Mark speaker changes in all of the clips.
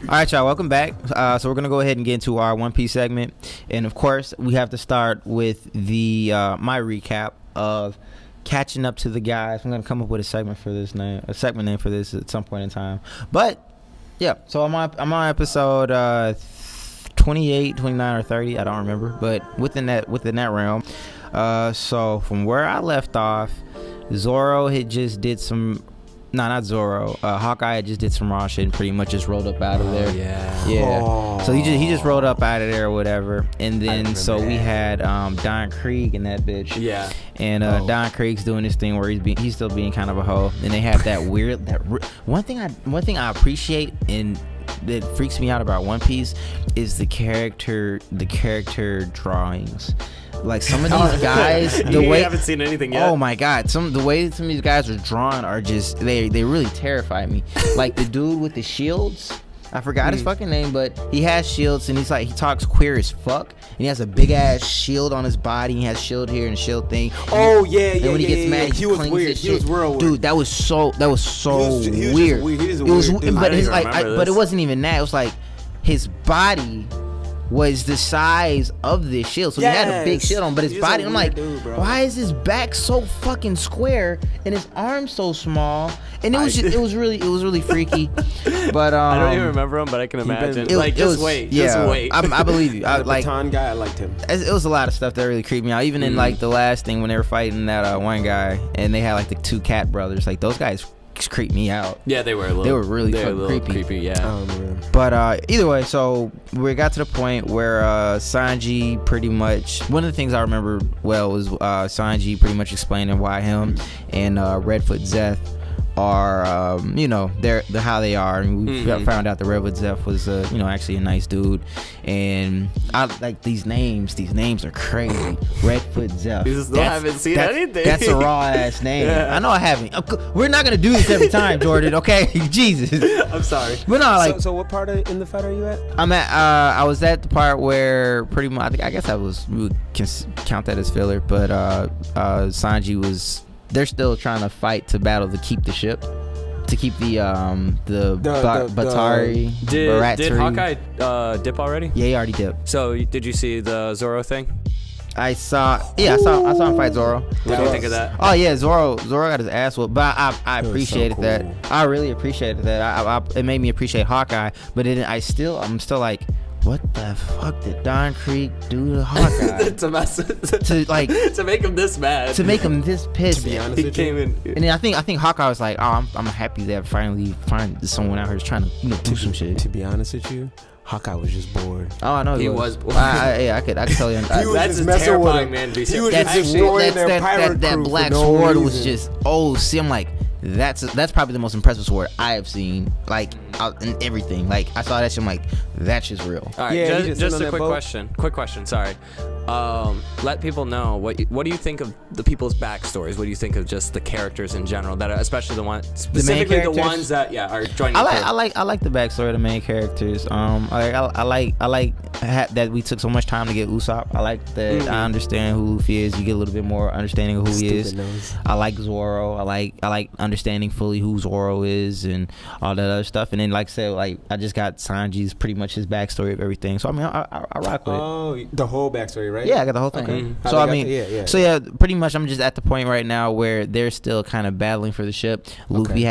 Speaker 1: right, y'all, welcome back. So we're gonna go ahead and get into our One Piece segment, and of course, we have to start with the my recap of catching up to the guys. I'm gonna come up with a segment name for this at some point in time. But yeah, so I'm on episode 28, 29, or 30. I don't remember, but within that realm. So from where I left off, Zoro had just did some. No, not Zoro. Hawkeye just did some raw shit and pretty much just rolled up out of there. Yeah. Oh. So he just rolled up out of there or whatever. And then we had Don Krieg and that bitch. Yeah. And Don Krieg's doing this thing where he's still being kind of a hoe. And they have that weird one thing I appreciate and that freaks me out about One Piece is the character drawings. Like some of these guys,
Speaker 2: I haven't seen anything yet.
Speaker 1: Oh my god, the way some of these guys are drawn are just they really terrify me. Like the dude with the shields, I forgot his fucking name, but he has shields and he talks queer as fuck. And he has a big ass shield on his body. He has shield here and shield thing.
Speaker 3: Oh yeah.
Speaker 1: And when he gets mad,
Speaker 3: he was weird. He was real weird.
Speaker 1: Dude, that was so weird. But it wasn't even that. It was like his body was the size of this shield, so he had a big shield on, but his body, I'm like, dude, why is his back so fucking square and his arms so small? And it was really freaky. But
Speaker 2: I don't even remember him, but I can imagine. Just wait.
Speaker 1: I believe you.
Speaker 3: The baton guy, I liked him.
Speaker 1: It was a lot of stuff that really creeped me out. Even in like the last thing when they were fighting that one guy, and they had like the two cat brothers, like those guys creeped me out.
Speaker 2: Yeah, they were
Speaker 1: really fucking creepy.
Speaker 2: Yeah.
Speaker 1: But either way, so we got to the point where Sanji pretty much, one of the things I remember well was Sanji pretty much explaining why him and Redfoot Zeth are they're how they are, and we found out that Redfoot Zeth was actually a nice dude. And I like these names are crazy. Redfoot Zeth,
Speaker 2: you still haven't seen anything.
Speaker 1: That's a raw ass name. I know I haven't. We're not gonna do this every time, Jordan, okay? Jesus,
Speaker 2: I'm sorry.
Speaker 1: But no, like,
Speaker 3: so what part in the fight are you at?
Speaker 1: I'm at I was at the part where pretty much I guess we would count that as filler, but Sanji was, they're still trying to fight to battle to keep the ship, to keep the Batari.
Speaker 2: Did Hawkeye dip already?
Speaker 1: Yeah, he already dipped.
Speaker 2: So did you see the Zoro thing?
Speaker 1: I saw him fight Zoro.
Speaker 2: What do you think of that?
Speaker 1: Oh yeah, Zoro got his ass whooped, but I appreciated that. I really appreciated that. It made me appreciate Hawkeye, but I'm still like, what the fuck did Don Krieg do to Hawkeye?
Speaker 2: to make him this mad,
Speaker 1: to make him this pissed.
Speaker 3: To be honest, he came in,
Speaker 1: and then I think Hawkeye was like, oh, I'm happy that I finally find someone out here trying to do some shit.
Speaker 3: To be honest with you, Hawkeye was just bored.
Speaker 1: Oh, I know
Speaker 2: he was bored.
Speaker 1: I could tell you.
Speaker 2: That's just terrifying, man.
Speaker 3: He was just destroying their pirate crew.
Speaker 1: That black sword was just. Oh, see, I'm like, that's probably the most impressive sword I have seen, like in everything. Like I saw that shit, I'm like, that's just real.
Speaker 2: All right, just a quick question. Sorry. Let people know what do you think of the people's backstories? What do you think of just the characters in general, that are, especially the ones that are joining?
Speaker 1: I like the backstory of the main characters. I like that we took so much time to get Usopp. I like that I understand who Luffy is. You get a little bit more understanding of who he is. I like Zoro. I like understanding fully who Zoro is and all that other stuff. And then, like I said, like I just got Sanji's pretty much his backstory of everything. So I mean, I rock with it.
Speaker 3: Oh, the whole backstory, right?
Speaker 1: Yeah, I got the whole thing. Okay. So I mean, so yeah, pretty much I'm just at the point right now where they're still kind of battling for the ship. Luffy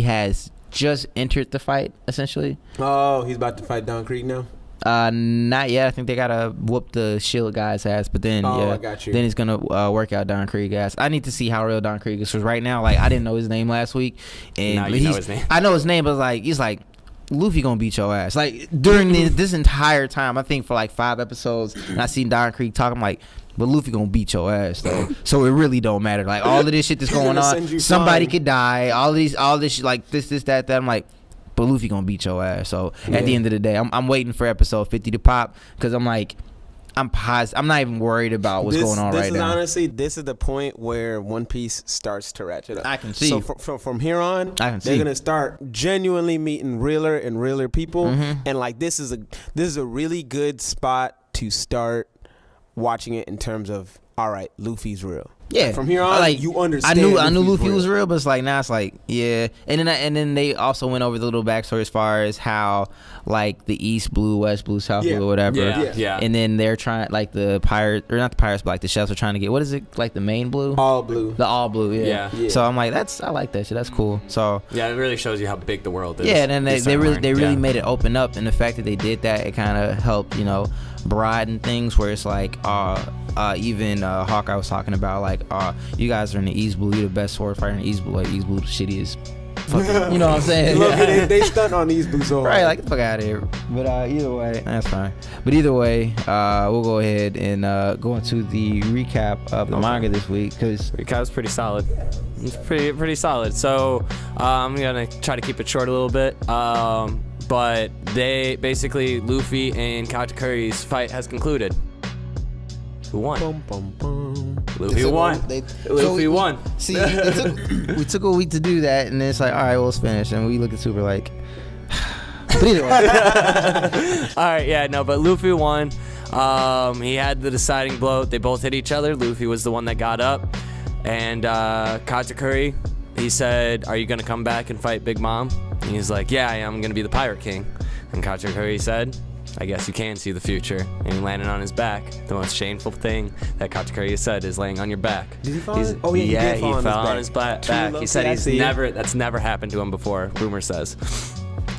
Speaker 1: has just entered the fight essentially.
Speaker 3: Oh, he's about to fight Don Krieg now.
Speaker 1: Not yet. I think they gotta whoop the shield guy's ass, but then
Speaker 3: I got you.
Speaker 1: Then he's gonna work out Don Krieg's ass. I need to see how real Don Krieg is, because right now, like, I didn't know his name last week, and
Speaker 2: now you know his name.
Speaker 1: I know his name, but he's like, Luffy gonna beat your ass. Like during this entire time, I think for like 5 episodes, and I seen Don Krieg talk, I'm like, but Luffy gonna beat your ass though. So it really don't matter. Like all of this shit that's going on, somebody could die. All this shit, like this, that. I'm like, but Luffy gonna beat your ass. So at the end of the day, I'm waiting for episode 50 to pop, because I'm like, I'm positive. I'm not even worried about what's going on right now.
Speaker 3: Honestly, this is the point where One Piece starts to ratchet up.
Speaker 1: I can see.
Speaker 3: So from here on, they're gonna start genuinely meeting realer and realer people, and like this is a really good spot to start watching it in terms of, all right, Luffy's real.
Speaker 1: Yeah,
Speaker 3: from here on, like, you understand.
Speaker 1: I knew Luffy was real, but it's like now it's like yeah. And then they also went over the little backstory as far as how like the East Blue, West Blue, South Blue, or whatever.
Speaker 2: Yeah.
Speaker 1: And then they're trying like the pirates, or not the pirates, but like the chefs are trying to get, what is it, like the main blue?
Speaker 3: All blue.
Speaker 1: The all blue. Yeah. So I'm like, I like that shit. That's cool. So
Speaker 2: yeah, it really shows you how big the world is.
Speaker 1: Yeah, and then they really made it open up, and the fact that they did that, it kind of helped, broaden things where it's like even Hawkeye was talking about like you guys are in the East Blue, you're the best sword fighter in the East Blue, like East Blue the shittiest fucking, you know what I'm saying?
Speaker 3: Look, they stunt on East Blue so hard.
Speaker 1: Right, like, get the fuck out of here. But either way, that's fine. But either way, we'll go ahead and go into the recap of the manga this week, because
Speaker 2: recap's pretty solid. It's pretty solid. So I'm gonna try to keep it short a little bit. But they basically, Luffy and Katakuri's fight has concluded. Who won? Luffy won. Luffy won.
Speaker 1: See, we took a week to do that, and then it's like, all right, well, it's finished, and we look at Super like. But either way.
Speaker 2: All right, yeah, no, but Luffy won. He had the deciding blow. They both hit each other. Luffy was the one that got up, and Katakuri, he said, "Are you gonna come back and fight Big Mom?" And he's like, "Yeah, I am gonna be the Pirate King." And Katakuri said, "I guess you can see the future." And he landed on his back. The most shameful thing that Katakuri has said is laying on your back.
Speaker 3: Did he fall? He
Speaker 2: fell on his back. He said that's never happened to him before, rumor says.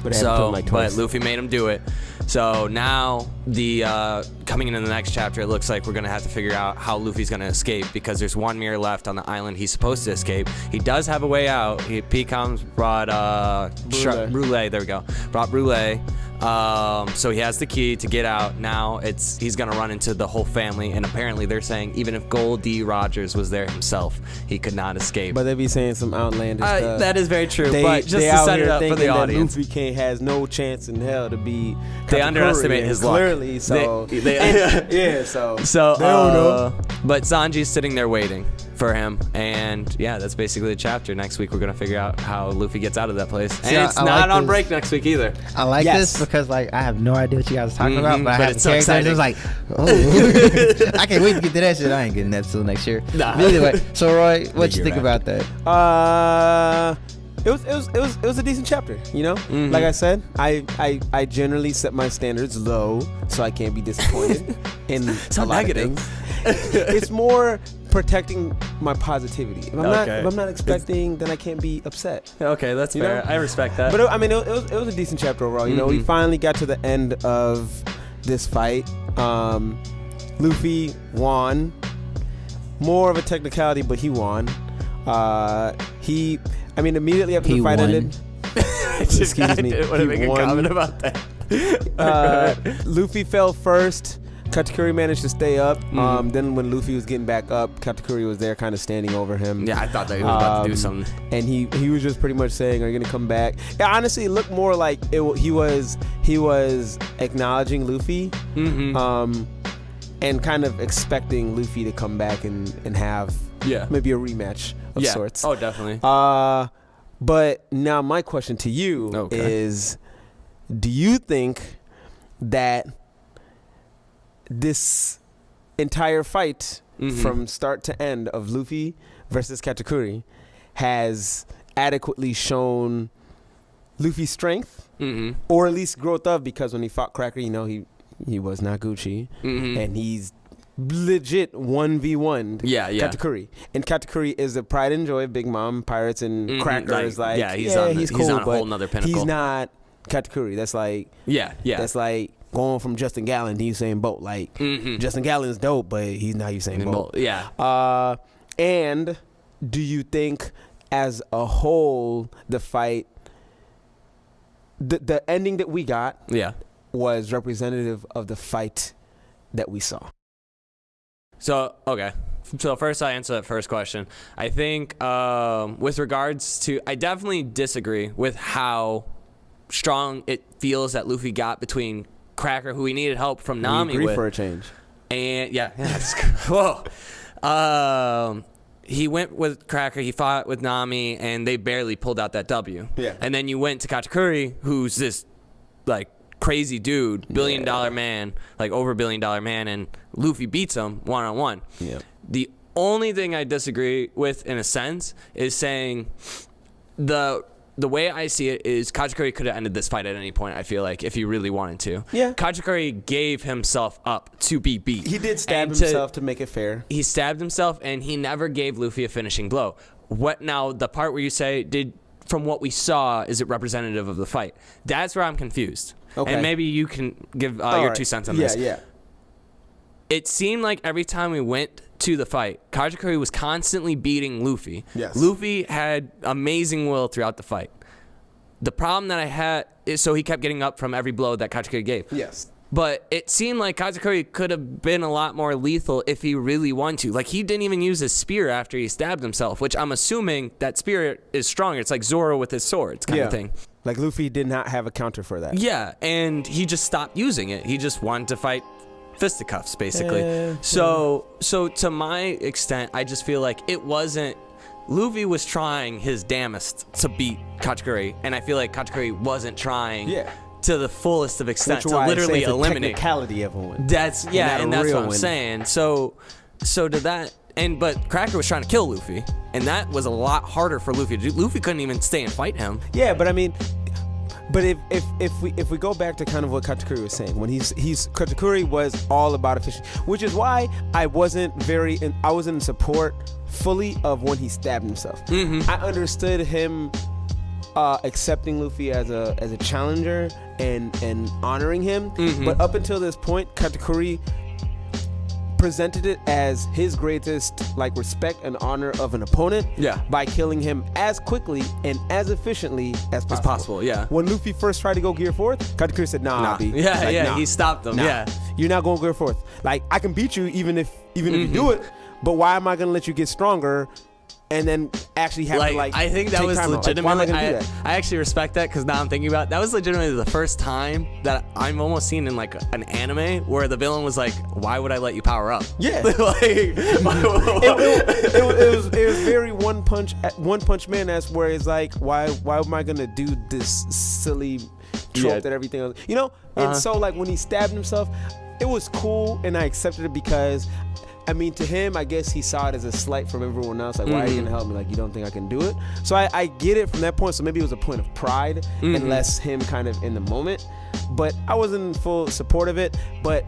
Speaker 2: But Luffy made him do it. So now coming into the next chapter, it looks like we're gonna have to figure out how Luffy's gonna escape, because there's one mirror left on the island he's supposed to escape. He does have a way out. P-Com's brought Brûlé. There we go. Brought Brûlé. So he has the key to get out. Now he's gonna run into the whole family, and apparently they're saying even if Gold D. Rogers was there himself, he could not escape.
Speaker 3: But they be saying some outlandish stuff.
Speaker 2: That is very true. But just to set it up for the audience,
Speaker 3: Luffy has no chance in hell to be.
Speaker 2: They underestimate his luck.
Speaker 3: Clearly, so
Speaker 2: they
Speaker 3: so
Speaker 2: they don't know. But Sanji's sitting there waiting for him, and yeah, that's basically the chapter. Next week we're gonna figure out how Luffy gets out of that place. And it's not on break next week either.
Speaker 1: I like this because like I have no idea what you guys are talking about, but I have
Speaker 2: it's so exciting.
Speaker 1: It's like, oh, I can't wait to get to that shit. I ain't getting that till next year. Nah. Anyway, so Roy, what you think about that?
Speaker 3: It was a decent chapter, Like I said, I generally set my standards low, so I can't be disappointed in a lot of things. It's more protecting my positivity. If I'm not expecting, then I can't be upset.
Speaker 2: Okay, that's fair. I respect that.
Speaker 3: But it was a decent chapter overall. We finally got to the end of this fight. Luffy won. More of a technicality, but he won. Immediately after the fight ended. Excuse me.
Speaker 2: I want to make a comment about that.
Speaker 3: Luffy fell first. Katakuri managed to stay up. Then when Luffy was getting back up, Katakuri was there kind of standing over him.
Speaker 2: Yeah, I thought that he was about to do something.
Speaker 3: And he was just pretty much saying, "Are you going to come back?" Yeah, honestly, it looked more like he was acknowledging Luffy. And kind of expecting Luffy to come back and have maybe a rematch of sorts.
Speaker 2: Oh, definitely.
Speaker 3: But now my question to you is, do you think that this entire fight from start to end of Luffy versus Katakuri has adequately shown Luffy's strength, or at least growth of, because when he fought Cracker, he was not Gucci, and he's legit 1v1 Katakuri. And Katakuri is the pride and joy of Big Mom, Pirates, and Cracker is like, he's cool,
Speaker 2: he's on a whole nother pinnacle.
Speaker 3: He's not Katakuri. That's like, that's like going from Justin Gallen to Usain Bolt. Like, Justin Gallen's dope, but he's not Usain Bolt.
Speaker 2: Yeah.
Speaker 3: And do you think, as a whole, the fight, the ending that we got, was representative of the fight that we saw?
Speaker 2: So first I answer that first question. I think with regards to, I definitely disagree with how strong it feels that Luffy got between Cracker, who he needed help from Nami with.
Speaker 3: For a change.
Speaker 2: And whoa. He went with Cracker, he fought with Nami, and they barely pulled out that W.
Speaker 3: Yeah.
Speaker 2: And then you went to Katakuri, who's this like crazy dude, billion-dollar man, like over $1 billion man, and Luffy beats him one-on-one.
Speaker 3: Yeah.
Speaker 2: The only thing I disagree with, in a sense, is saying the way I see it is Katakuri could have ended this fight at any point, I feel like, if he really wanted to.
Speaker 3: Yeah.
Speaker 2: Katakuri gave himself up to be beat.
Speaker 3: He did stab himself to make it fair.
Speaker 2: He stabbed himself, and he never gave Luffy a finishing blow. What now, the part where you say, from what we saw, is it representative of the fight? That's where I'm confused. Okay. And maybe you can give your 2 cents on this.
Speaker 3: Yeah.
Speaker 2: It seemed like every time we went to the fight, Katakuri was constantly beating Luffy.
Speaker 3: Yes.
Speaker 2: Luffy had amazing will throughout the fight. The problem that I had is so he kept getting up from every blow that Katakuri gave.
Speaker 3: Yes.
Speaker 2: But it seemed like Katakuri could have been a lot more lethal if he really wanted to. Like, he didn't even use his spear after he stabbed himself, which I'm assuming that spear is stronger. It's like Zoro with his swords kind of thing.
Speaker 3: Like, Luffy did not have a counter for that.
Speaker 2: Yeah, and he just stopped using it. He just wanted to fight fisticuffs, basically. So to my extent, I just feel like it wasn't... Luffy was trying his damnedest to beat Katakuri, and I feel like Katakuri wasn't trying to the fullest of extent to literally eliminate.
Speaker 3: The technicality of a win.
Speaker 2: That's and that's what I'm saying. So to that, but Cracker was trying to kill Luffy, and that was a lot harder for Luffy to do. Luffy couldn't even stay and fight him.
Speaker 3: Yeah, but I mean. But if we go back to kind of what Katakuri was saying, when Katakuri was all about efficiency, which is why I wasn't in support fully of when he stabbed himself. Mm-hmm. I understood him accepting Luffy as a challenger and honoring him, but up until this point, Katakuri presented it as his greatest respect and honor of an opponent by killing him as quickly and as efficiently as possible. When Luffy first tried to go Gear 4th, Katakuri said, nah.
Speaker 2: He stopped them.
Speaker 3: You're not going Gear 4th. Like, I can beat you even if you do it, but why am I going to let you get stronger and then actually have to
Speaker 2: I think that was legitimately. I actually respect that, because now I'm thinking about it, that was legitimately the first time that I'm almost seen in an anime where the villain was like, "Why would I let you power up?"
Speaker 3: Yeah, it was very One Punch Man. That's where it's like, why am I gonna do this silly trope that everything else, And so when he stabbed himself, it was cool, and I accepted it because. I mean, to him, I guess he saw it as a slight from everyone else. Like, why are you going to help me? Like, you don't think I can do it? So I get it from that point. So maybe it was a point of pride and less him kind of in the moment. But I wasn't in full support of it. But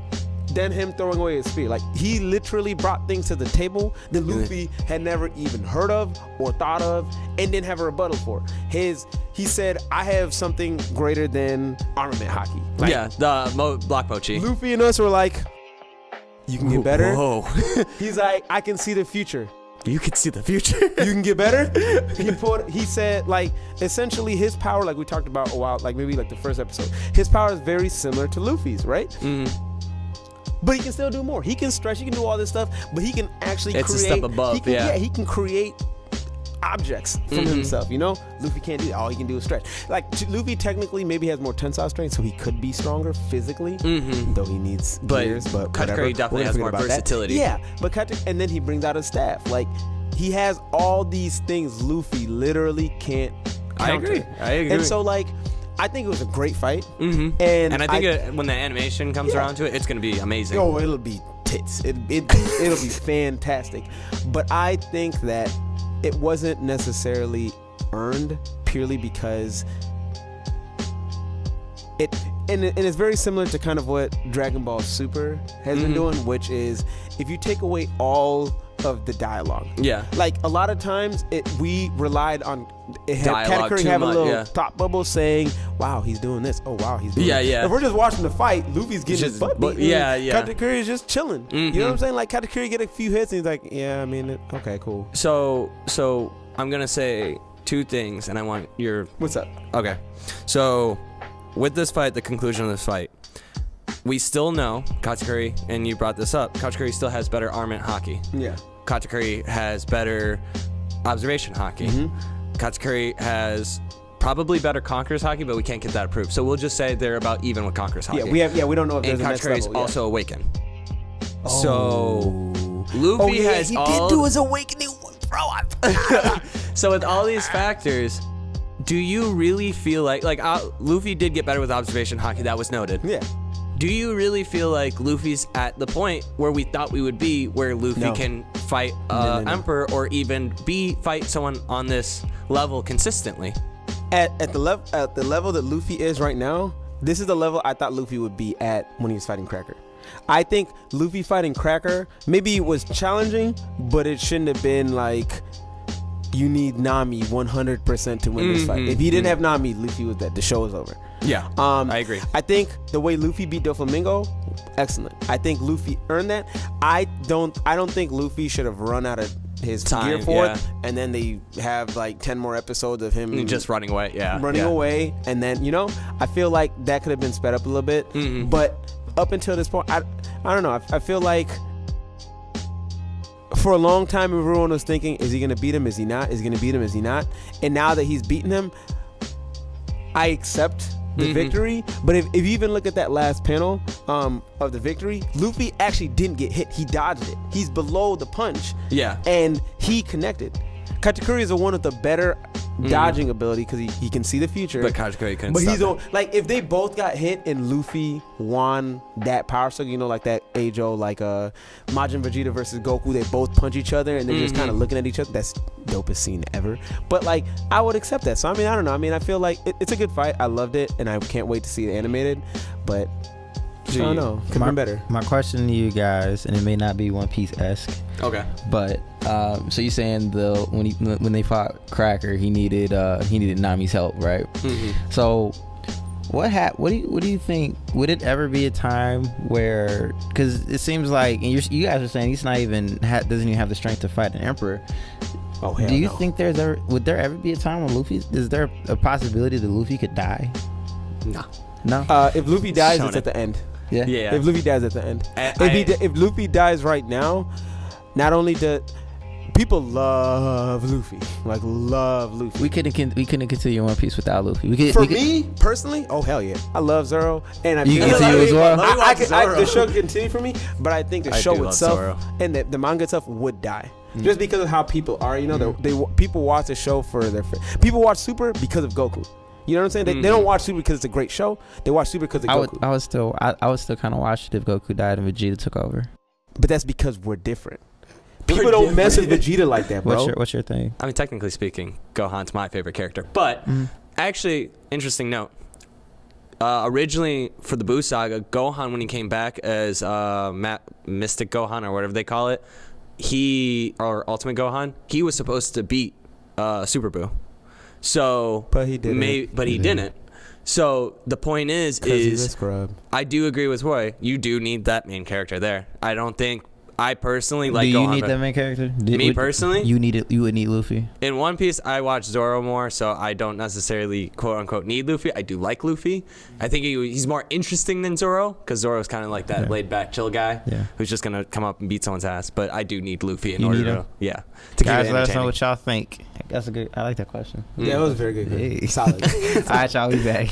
Speaker 3: then him throwing away his spear. Like, he literally brought things to the table that Luffy had never even heard of or thought of and didn't have a rebuttal for. He said, I have something greater than armament hockey. Like,
Speaker 2: the block mochi.
Speaker 3: Luffy and us were like... You can get better.
Speaker 2: Whoa.
Speaker 3: He's like, I can see the future.
Speaker 2: You can see the future.
Speaker 3: You can get better. He said, essentially his power, like we talked about a while, maybe the first episode. His power is very similar to Luffy's, right? Mm-hmm. But he can still do more. He can stretch. He can do all this stuff. But he can actually create.
Speaker 2: It's a step above.
Speaker 3: He can create objects from himself. Luffy can't do that. All he can do is stretch. Luffy technically maybe has more tensile strength, so he could be stronger physically, though he needs gears. But
Speaker 2: Katakuri definitely has more versatility.
Speaker 3: Yeah, but and then he brings out his staff. He has all these things Luffy literally can't counter.
Speaker 2: I agree.
Speaker 3: And so I think it was a great fight.
Speaker 2: Mm-hmm. And I think when the animation comes around to it, it's going to be amazing.
Speaker 3: Oh, it'll be tits. It'll be fantastic. But I think that it wasn't necessarily earned purely because and it's very similar to kind of what Dragon Ball Super has been doing, which is if you take away all of the dialogue. Yeah. A lot of times we relied on Katakuri have a little thought bubble saying, wow, he's doing this. Oh, wow, he's doing this. If we're just watching the fight, Luffy's getting his butt beaten. Katakuri is just chilling. You know what I'm saying? Katakuri get a few hits and he's like, yeah, I mean, okay, cool.
Speaker 2: So I'm going to say 2 things and I want your...
Speaker 3: What's up?
Speaker 2: Okay. So with this fight, the conclusion of this fight, we still know Katakuri, and you brought this up, Katakuri still has better armament hockey. Yeah. Katakuri has better observation hockey. Katakuri has probably better Conqueror's hockey, but we can't get that approved. So we'll just say they're about even with Conqueror's hockey.
Speaker 3: We don't know if there's a next level.
Speaker 2: And Katakuri is also awakened. Oh. So Luffy has
Speaker 3: he did do his awakening, bro.
Speaker 2: So with all these factors, do you really feel like Luffy did get better with observation hockey? That was noted. Yeah. Do you really feel like Luffy's at the point where we thought we would be, where Luffy can fight Emperor or even fight someone on this level consistently?
Speaker 3: At the level that Luffy is right now, this is the level I thought Luffy would be at when he was fighting Cracker. I think Luffy fighting Cracker, maybe it was challenging, but it shouldn't have been like you need Nami 100% to win this fight. If he didn't have Nami, Luffy was dead. The show was over.
Speaker 2: Yeah, I agree.
Speaker 3: I think the way Luffy beat Doflamingo, excellent. I think Luffy earned that. I don't think Luffy should have run out of his gear for it, and then they have like 10 more episodes of him
Speaker 2: just running away.
Speaker 3: Running away, and then I feel like that could have been sped up a little bit. But up until this point, I don't know. I feel like for a long time everyone was thinking, is he gonna beat him? Is he not? Is he gonna beat him? Is he not? And now that he's beaten him, I accept the victory. But if you even look at that last panel of the victory, Luffy actually didn't get hit. He dodged it. He's below the punch.
Speaker 2: Yeah.
Speaker 3: And he connected. Katakuri is one of the better dodging ability because he can see the future.
Speaker 2: But Katakuri couldn't.
Speaker 3: But
Speaker 2: stop
Speaker 3: he's like, if they both got hit and Luffy won that power struggle, like that Age-O, like Majin Vegeta versus Goku, they both punch each other and they're just kind of looking at each other. That's dopest scene ever. But like, I would accept that. So I mean, I don't know. I mean, I feel like it's a good fight. I loved it, and I can't wait to see it animated. But I don't know. Could have been better.
Speaker 1: My question to you guys, and it may not be One Piece-esque.
Speaker 2: Okay.
Speaker 1: But so you're saying when they fought Cracker, he needed Nami's help, right? So what do you think? Would it ever be a time where, because it seems like, and you guys are saying he's not even doesn't even have the strength to fight an emperor.
Speaker 3: Oh, hell
Speaker 1: do you
Speaker 3: no.
Speaker 1: think would there ever be a time when is there a possibility that Luffy could die? No.
Speaker 3: If Luffy dies, it's at the end.
Speaker 1: Yeah.
Speaker 3: If Luffy dies at the end. If Luffy dies right now, not only do people love Luffy, like love Luffy.
Speaker 1: We couldn't continue One Piece without Luffy.
Speaker 3: Me personally, oh hell yeah, I love Zoro, and
Speaker 1: you continue as well.
Speaker 3: The show could continue for me, but I think the show itself and the manga itself would die. Just because of how people are, people watch the show for people watch Super because of Goku. You know what I'm saying? They don't watch Super because it's a great show. They watch Super because of Goku.
Speaker 1: I would still kind of watch it if Goku died and Vegeta took over.
Speaker 3: But that's because we're different. People don't mess with Vegeta like that, bro.
Speaker 1: What's your thing?
Speaker 2: I mean, technically speaking, Gohan's my favorite character. But actually, interesting note. Originally, for the Buu Saga, Gohan, when he came back as Mystic Gohan or whatever they call it, or Ultimate Gohan, he was supposed to beat Super Buu. So,
Speaker 3: but he didn't.
Speaker 2: But he didn't. So the point is
Speaker 3: he's a scrub.
Speaker 2: I do agree with Roy. You do need that main character there. I personally like Gohan.
Speaker 1: Do you need that main character?
Speaker 2: Personally?
Speaker 1: You would need Luffy.
Speaker 2: In One Piece, I watch Zoro more, so I don't necessarily quote-unquote need Luffy. I do like Luffy. I think he's more interesting than Zoro, because Zoro's kind of like that laid-back, chill guy who's just going to come up and beat someone's ass. But I do need Luffy in order to keep it
Speaker 1: Guys, let us know what y'all think. I like that question.
Speaker 3: Yeah, it was very good.
Speaker 1: Hey.
Speaker 3: Solid.
Speaker 1: All right, y'all, be back.